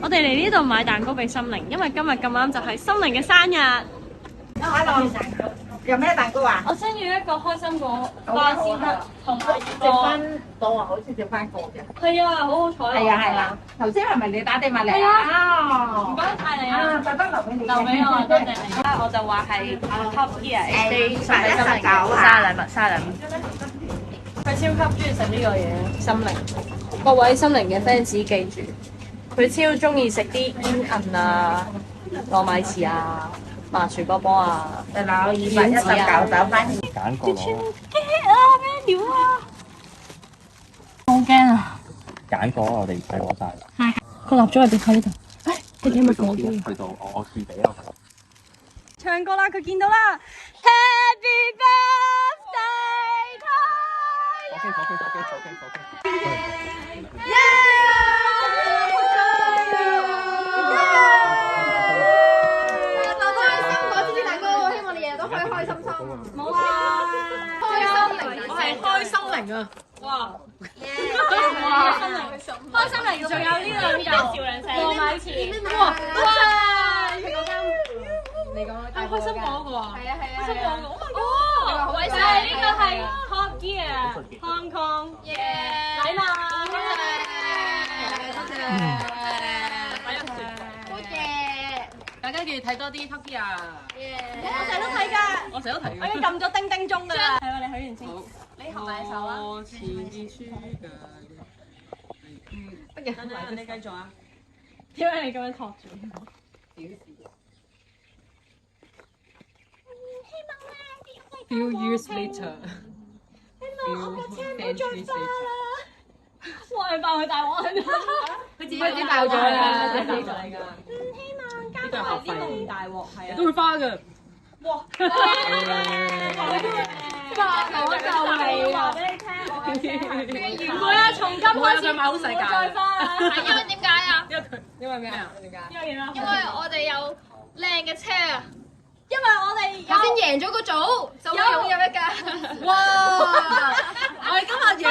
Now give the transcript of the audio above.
我哋嚟呢度買蛋糕俾心靈，因為今日咁啱就係心靈嘅生日。有咩蛋糕啊？我想要一個開心果巴斯克，同埋剩翻個啊，好似剩翻個嘅。係啊，好好彩。係啊係啊，頭先係咪你打電話嚟係啊？啊，唔該晒你啊！特登留俾你。留俾我，多謝你。我就話係 Top Gear XD 送俾心靈嘅生日禮物。佢超級中意食呢個嘢，心靈。各位心靈嘅 fans 記住，佢超中意食啲煙韌啊、糯米糍啊、麻薯波波啊。你攞219走翻。揀個攞，啊！咩料啊？好驚啊！揀個我哋唔使攞晒啦。個蠟燭喺邊？喺呢度。你睇咪講嘅？去到我寄俾我。唱歌啦！佢見到啦 ！Happy birthday to you！冇啊！我係開心靈啊！哇！哇！開心靈，仲有呢兩嚿糯米糍。哇！你講開心果嗰個啊？係啊係啊！開心果嗰個。哦！就係呢個係 Top Gear Hong Kong 禮物。多謝。大家記住睇多啲 Top Gear。我成日都睇㗎。我成日都睇。我已經撳咗叮叮鐘㗎啦。係喎，你許完先。你合埋手啦。等陣你繼續啊。點解你咁樣托住？Few years later，希望我架車唔好再花啦。哇！你爆佢大鑊啊！佢自己爆咗啦，自己做嚟㗎。希望加埋呢個唔大鑊，係啊。都會花㗎。哇！我就係話俾你聽，唔會啊！從今開始唔會再花啦。因為點解啊？因為咩啊？點解？因為我哋有靚嘅車啊！因為我哋頭先贏咗個組，就可以擁有一架。哇！我哋今日贏